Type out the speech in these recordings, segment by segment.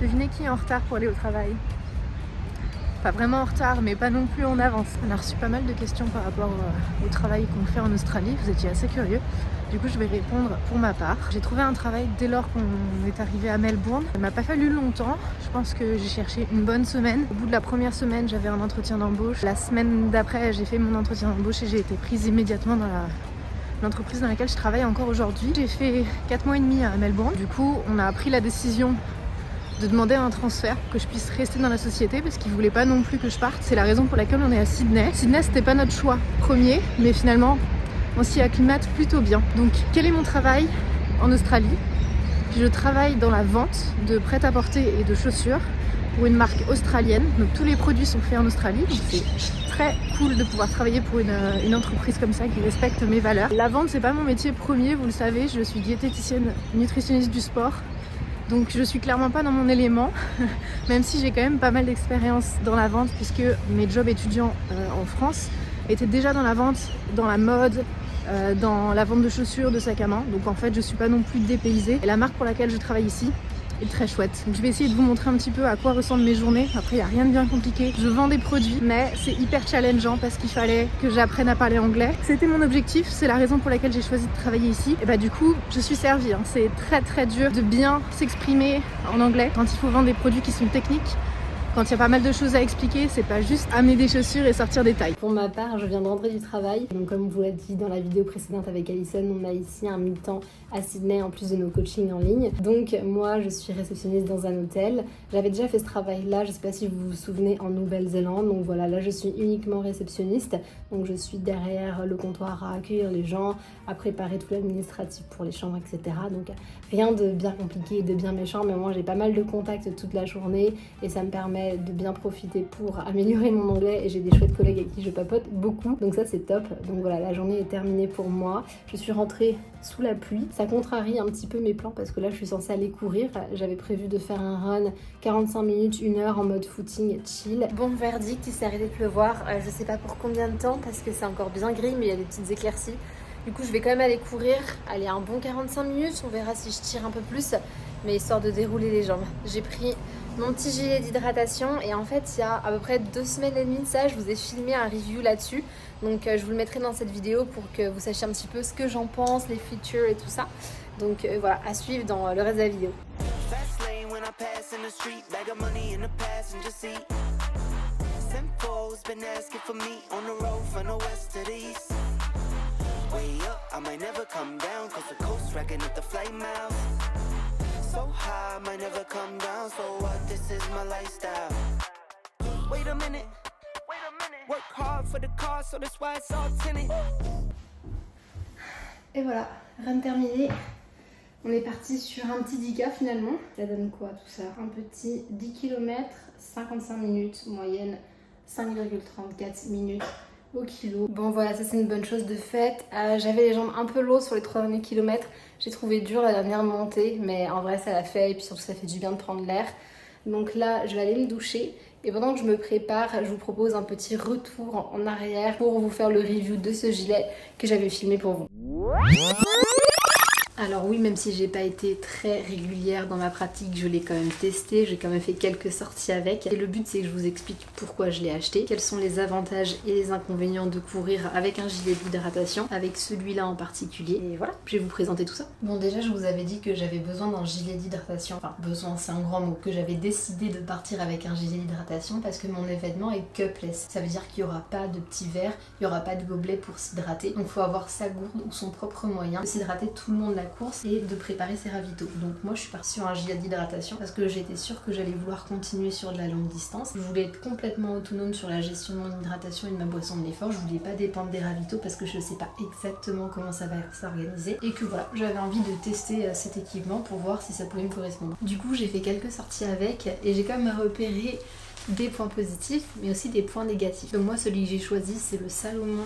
Devinez qui est en retard pour aller au travail? Pas vraiment en retard, mais pas non plus en avance. On a reçu pas mal de questions par rapport au travail qu'on fait en Australie. Vous étiez assez curieux. Du coup, je vais répondre pour ma part. J'ai trouvé un travail dès lors qu'on est arrivé à Melbourne. Il m'a pas fallu longtemps. Je pense que j'ai cherché une bonne semaine. Au bout de la première semaine, j'avais un entretien d'embauche. La semaine d'après, j'ai fait mon entretien d'embauche et j'ai été prise immédiatement dans l'entreprise dans laquelle je travaille encore aujourd'hui. J'ai fait 4 mois et demi à Melbourne. Du coup, on a pris la décision de demander un transfert, que je puisse rester dans la société parce qu'ils voulaient pas non plus que je parte. C'est la raison pour laquelle on est à Sydney. Sydney, c'était pas notre choix premier, mais finalement, on s'y acclimate plutôt bien. Donc, quel est mon travail en Australie? Je travaille dans la vente de prêt-à-porter et de chaussures pour une marque australienne. Donc, tous les produits sont faits en Australie. Donc, c'est très cool de pouvoir travailler pour une entreprise comme ça qui respecte mes valeurs. La vente, c'est pas mon métier premier, vous le savez. Je suis diététicienne, nutritionniste du sport. Donc je suis clairement pas dans mon élément, même si j'ai quand même pas mal d'expérience dans la vente puisque mes jobs étudiants en France étaient déjà dans la vente, dans la mode, dans la vente de chaussures, de sacs à main. Donc en fait je suis pas non plus dépaysée. Et la marque pour laquelle je travaille ici est très chouette. Donc je vais essayer de vous montrer un petit peu à quoi ressemblent mes journées. Après il n'y a rien de bien compliqué. Je vends des produits mais c'est hyper challengeant parce qu'il fallait que j'apprenne à parler anglais. C'était mon objectif, c'est la raison pour laquelle j'ai choisi de travailler ici. Et bah du coup je suis servie. C'est très dur de bien s'exprimer en anglais quand il faut vendre des produits qui sont techniques. Quand il y a pas mal de choses à expliquer, c'est pas juste amener des chaussures et sortir des tailles. Pour ma part, je viens de rentrer du travail. Donc comme vous l'avez dit dans la vidéo précédente avec Alison, on a ici un mi-temps à Sydney en plus de nos coachings en ligne. Donc moi, je suis réceptionniste dans un hôtel. J'avais déjà fait ce travail-là, je sais pas si vous vous souvenez, en Nouvelle-Zélande. Donc voilà, là je suis uniquement réceptionniste. Donc je suis derrière le comptoir à accueillir les gens, à préparer tout l'administratif pour les chambres, etc. Donc rien de bien compliqué et de bien méchant, mais moi j'ai pas mal de contacts toute la journée et ça me permet de bien profiter pour améliorer mon anglais et j'ai des chouettes collègues avec qui je papote beaucoup, donc ça c'est top. Donc voilà, la journée est terminée pour moi. Je suis rentrée sous la pluie, ça contrarie un petit peu mes plans parce que là je suis censée aller courir. J'avais prévu de faire un run 45 minutes, 1 heure en mode footing chill. Bon verdict, il s'est arrêté de pleuvoir, je sais pas pour combien de temps parce que c'est encore bien gris mais il y a des petites éclaircies. Du coup je vais quand même aller courir, aller un bon 45 minutes, on verra si je tire un peu plus, mais histoire de dérouler les jambes. J'ai pris mon petit gilet d'hydratation et en fait il y a à peu près 2 semaines et demie de ça, je vous ai filmé un review là-dessus. Donc je vous le mettrai dans cette vidéo pour que vous sachiez un petit peu ce que j'en pense, les features et tout ça. Donc voilà, à suivre dans le reste de la vidéo. So high, might never come down. So what? This is my lifestyle. Wait a minute. Work hard for the car, so that's why it's all tinted. Et voilà, run terminé. On est parti sur un petit 10K finalement. Ça donne quoi tout ça? Un petit 10 km, 55 minutes, moyenne 5,34 minutes au kilo. Bon voilà, ça c'est une bonne chose de fait. J'avais les jambes un peu lourdes sur les 3 derniers kilomètres. J'ai trouvé dur la dernière montée, mais en vrai ça l'a fait et puis surtout ça fait du bien de prendre l'air. Donc là je vais aller me doucher et pendant que je me prépare, je vous propose un petit retour en arrière pour vous faire le review de ce gilet que j'avais filmé pour vous. Alors oui, même si j'ai pas été très régulière dans ma pratique, je l'ai quand même testé, j'ai quand même fait quelques sorties avec. Et le but c'est que je vous explique pourquoi je l'ai acheté, quels sont les avantages et les inconvénients de courir avec un gilet d'hydratation, avec celui-là en particulier. Et voilà, je vais vous présenter tout ça. Bon déjà je vous avais dit que j'avais besoin d'un gilet d'hydratation, enfin besoin c'est un grand mot, que j'avais décidé de partir avec un gilet d'hydratation parce que mon événement est cupless. Ça veut dire qu'il n'y aura pas de petits verres, il n'y aura pas de gobelet pour s'hydrater. Donc il faut avoir sa gourde ou son propre moyen de s'hydrater tout le long de la course et de préparer ses ravitaux. Donc moi je suis partie sur un gilet d'hydratation parce que j'étais sûre que j'allais vouloir continuer sur de la longue distance. Je voulais être complètement autonome sur la gestion de mon hydratation et de ma boisson de l'effort. Je voulais pas dépendre des ravitaux parce que je sais pas exactement comment ça va s'organiser et que voilà, j'avais envie de tester cet équipement pour voir si ça pouvait me correspondre. Du coup j'ai fait quelques sorties avec et j'ai quand même repéré des points positifs mais aussi des points négatifs. Donc moi celui que j'ai choisi c'est le Salomon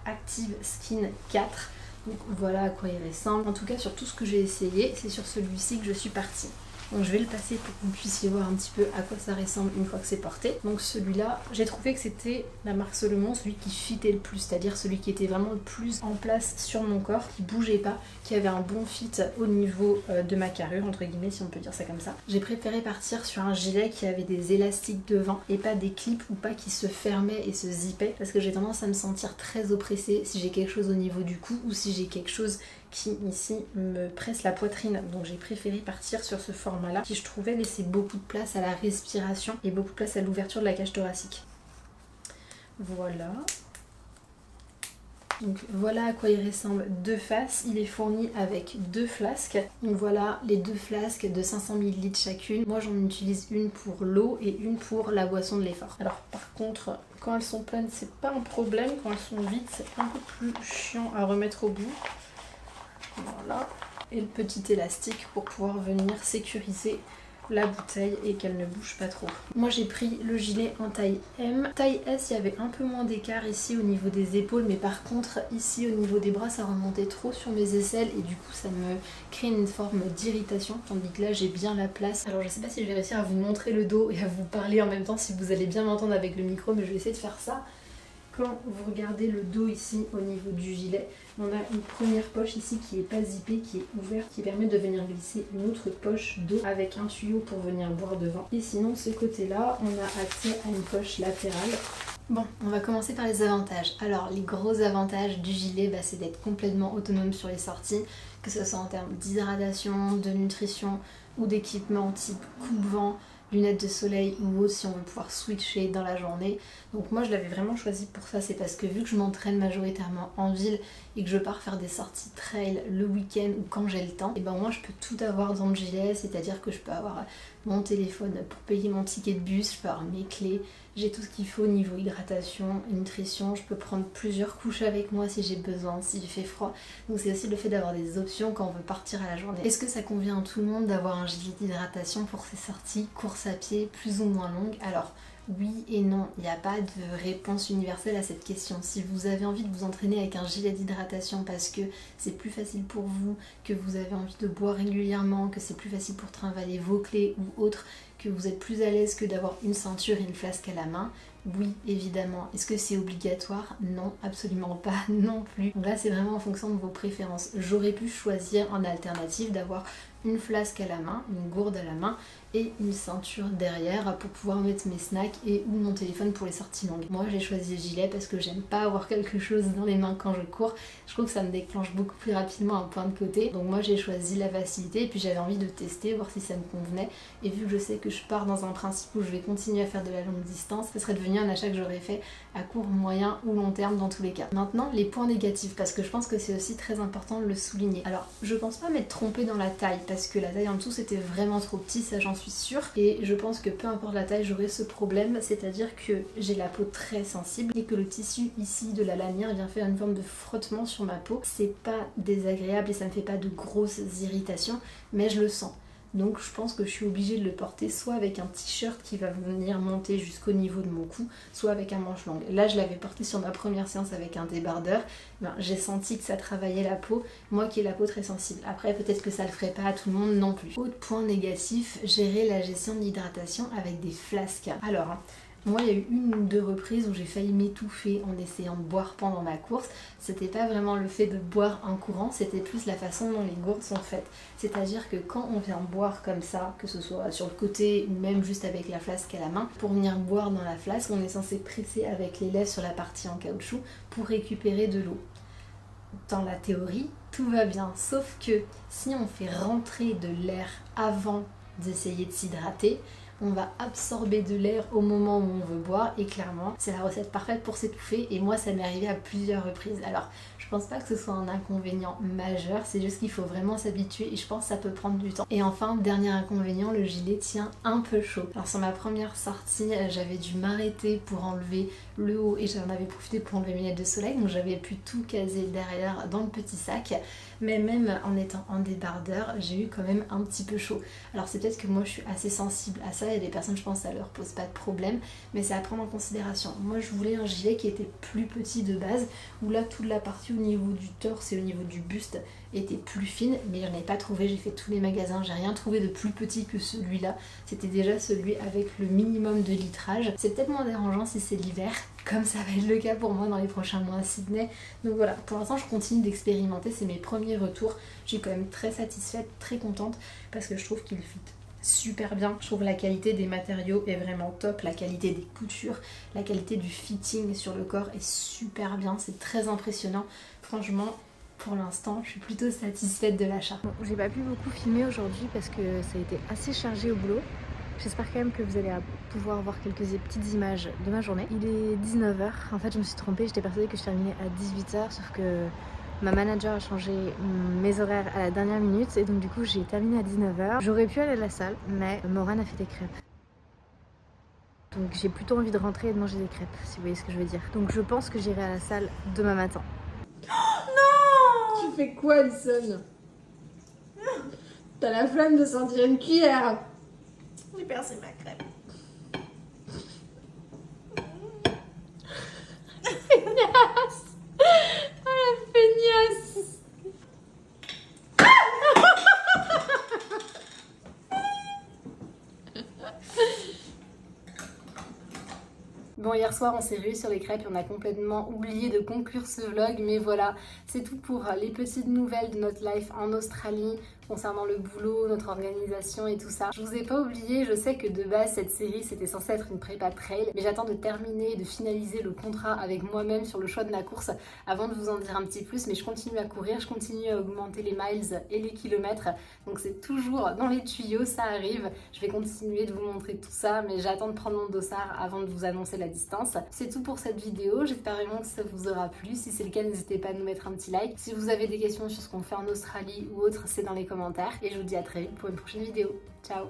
Active Skin 4. Donc voilà à quoi il ressemble. En tout cas sur tout ce que j'ai essayé, c'est sur celui-ci que je suis partie. Donc je vais le passer pour que vous puissiez voir un petit peu à quoi ça ressemble une fois que c'est porté. Donc celui-là, j'ai trouvé que c'était la marque Salomon, celui qui fitait le plus, c'est-à-dire celui qui était vraiment le plus en place sur mon corps, qui bougeait pas, qui avait un bon fit au niveau de ma carrure, entre guillemets, si on peut dire ça comme ça. J'ai préféré partir sur un gilet qui avait des élastiques devant et pas des clips ou pas qui se fermaient et se zippaient, parce que j'ai tendance à me sentir très oppressée si j'ai quelque chose au niveau du cou ou si j'ai quelque chose qui ici me presse la poitrine. Donc j'ai préféré partir sur ce format là qui je trouvais laissait beaucoup de place à la respiration et beaucoup de place à l'ouverture de la cage thoracique. Voilà. Donc voilà à quoi il ressemble de face. Il est fourni avec 2 flasques. Donc voilà les 2 flasques de 500 ml chacune. Moi j'en utilise une pour l'eau et une pour la boisson de l'effort. Alors par contre quand elles sont pleines c'est pas un problème, quand elles sont vides c'est un peu plus chiant à remettre au bout. Voilà, et le petit élastique pour pouvoir venir sécuriser la bouteille et qu'elle ne bouge pas trop. Moi j'ai pris le gilet en taille M. Taille S, il y avait un peu moins d'écart ici au niveau des épaules, mais par contre ici au niveau des bras ça remontait trop sur mes aisselles et du coup ça me crée une forme d'irritation, tandis que là j'ai bien la place. Alors je sais pas si je vais réussir à vous montrer le dos et à vous parler en même temps, si vous allez bien m'entendre avec le micro, mais je vais essayer de faire ça. Quand vous regardez le dos ici au niveau du gilet, on a une première poche ici qui n'est pas zippée, qui est ouverte, qui permet de venir glisser une autre poche d'eau avec un tuyau pour venir boire devant. Et sinon, ce côté-là, on a accès à une poche latérale. Bon, on va commencer par les avantages. Alors, les gros avantages du gilet, c'est d'être complètement autonome sur les sorties, que ce soit en termes d'hydratation, de nutrition ou d'équipement type coupe-vent, lunettes de soleil ou autre si on veut pouvoir switcher dans la journée. Donc moi je l'avais vraiment choisi pour ça, c'est parce que vu que je m'entraîne majoritairement en ville et que je pars faire des sorties trail le week-end ou quand j'ai le temps, et ben moi je peux tout avoir dans le gilet, c'est-à-dire que je peux avoir mon téléphone pour payer mon ticket de bus, je peux avoir mes clés, j'ai tout ce qu'il faut au niveau hydratation, nutrition, je peux prendre plusieurs couches avec moi si j'ai besoin, s'il fait froid. Donc c'est aussi le fait d'avoir des options quand on veut partir à la journée. Est-ce que ça convient à tout le monde d'avoir un gilet d'hydratation pour ses sorties, courses à pied plus ou moins longues? Alors oui et non, il n'y a pas de réponse universelle à cette question. Si vous avez envie de vous entraîner avec un gilet d'hydratation parce que c'est plus facile pour vous, que vous avez envie de boire régulièrement, que c'est plus facile pour trimballer vos clés ou autres, que vous êtes plus à l'aise que d'avoir une ceinture et une flasque à la main, oui, évidemment. Est-ce que c'est obligatoire? Non, absolument pas non plus. Donc là, c'est vraiment en fonction de vos préférences. J'aurais pu choisir en alternative d'avoir une flasque à la main, une gourde à la main et une ceinture derrière pour pouvoir mettre mes snacks et ou mon téléphone pour les sorties longues. Moi j'ai choisi le gilet parce que j'aime pas avoir quelque chose dans les mains quand je cours. Je trouve que ça me déclenche beaucoup plus rapidement un point de côté. Donc moi j'ai choisi la facilité et puis j'avais envie de tester, voir si ça me convenait. Et vu que je sais que je pars dans un principe où je vais continuer à faire de la longue distance, ce serait devenu un achat que j'aurais fait à court, moyen ou long terme dans tous les cas. Maintenant les points négatifs, parce que je pense que c'est aussi très important de le souligner. Alors je pense pas m'être trompée dans la taille, parce que la taille en dessous c'était vraiment trop petit, ça j'en suis sûre, et je pense que peu importe la taille j'aurai ce problème, c'est-à-dire que j'ai la peau très sensible et que le tissu ici de la lanière vient faire une forme de frottement sur ma peau. C'est pas désagréable et ça me fait pas de grosses irritations, mais je le sens. Donc je pense que je suis obligée de le porter soit avec un t-shirt qui va venir monter jusqu'au niveau de mon cou, soit avec un manche longue. Là je l'avais porté sur ma première séance avec un débardeur, j'ai senti que ça travaillait la peau, moi qui ai la peau très sensible. Après peut-être que ça le ferait pas à tout le monde non plus. Autre point négatif, gérer la gestion de l'hydratation avec des flasques. Alors, moi, il y a eu 1 ou 2 reprises où j'ai failli m'étouffer en essayant de boire pendant ma course. C'était pas vraiment le fait de boire en courant, c'était plus la façon dont les gourdes sont faites. C'est-à-dire que quand on vient boire comme ça, que ce soit sur le côté ou même juste avec la flasque à la main, pour venir boire dans la flasque, on est censé presser avec les lèvres sur la partie en caoutchouc pour récupérer de l'eau. Dans la théorie, tout va bien, sauf que si on fait rentrer de l'air avant d'essayer de s'hydrater, on va absorber de l'air au moment où on veut boire et clairement c'est la recette parfaite pour s'étouffer et moi ça m'est arrivé à plusieurs reprises. Alors je pense pas que ce soit un inconvénient majeur, c'est juste qu'il faut vraiment s'habituer et je pense que ça peut prendre du temps. Et enfin, dernier inconvénient, le gilet tient un peu chaud. Alors sur ma première sortie, j'avais dû m'arrêter pour enlever le haut et j'en avais profité pour enlever mes lunettes de soleil, donc j'avais pu tout caser derrière dans le petit sac. Mais même en étant en débardeur, j'ai eu quand même un petit peu chaud. Alors c'est peut-être que moi je suis assez sensible à ça il y a des personnes, je pense, ça leur pose pas de problème, mais c'est à prendre en considération. Moi, je voulais un gilet qui était plus petit de base, où là, toute la partie au niveau du torse et au niveau du buste était plus fine, mais j'en ai pas trouvé. J'ai fait tous les magasins, j'ai rien trouvé de plus petit que celui-là. C'était déjà celui avec le minimum de litrage. C'est peut-être moins dérangeant si c'est l'hiver, comme ça va être le cas pour moi dans les prochains mois à Sydney. Donc voilà, pour l'instant, je continue d'expérimenter. C'est mes premiers retours. Je suis quand même très satisfaite, très contente, parce que je trouve qu'il fit super bien. Je trouve la qualité des matériaux est vraiment top, la qualité des coutures, la qualité du fitting sur le corps est super bien, c'est très impressionnant. Franchement, pour l'instant, je suis plutôt satisfaite de l'achat. Bon, j'ai pas pu beaucoup filmer aujourd'hui parce que ça a été assez chargé au boulot. J'espère quand même que vous allez pouvoir voir quelques petites images de ma journée. Il est 19h, en fait je me suis trompée, j'étais persuadée que je terminais à 18h, sauf que ma manager a changé mes horaires à la dernière minute et donc du coup j'ai terminé à 19h. J'aurais pu aller à la salle, mais Morane a fait des crêpes. Donc j'ai plutôt envie de rentrer et de manger des crêpes, si vous voyez ce que je veux dire. Donc je pense que j'irai à la salle demain matin. Tu fais quoi, Alison? T'as la flemme de sentir une cuillère. J'ai percé ma crêpe. Feignasse. Oh la feignasse. Bon, hier soir on s'est rué sur les crêpes et on a complètement oublié de conclure ce vlog, mais voilà, c'est tout pour les petites nouvelles de notre life en Australie concernant le boulot, notre organisation et tout ça. Je vous ai pas oublié, je sais que de base cette série c'était censé être une prépa trail, mais j'attends de terminer et de finaliser le contrat avec moi-même sur le choix de ma course avant de vous en dire un petit plus, mais je continue à courir, je continue à augmenter les miles et les kilomètres, donc c'est toujours dans les tuyaux, ça arrive. Je vais continuer de vous montrer tout ça, mais j'attends de prendre mon dossard avant de vous annoncer la distance. C'est tout pour cette vidéo, j'espère vraiment que ça vous aura plu. Si c'est le cas, n'hésitez pas à nous mettre un petit like. Si vous avez des questions sur ce qu'on fait en Australie ou autre, c'est dans les commentaires. Et je vous dis à très vite pour une prochaine vidéo. Ciao!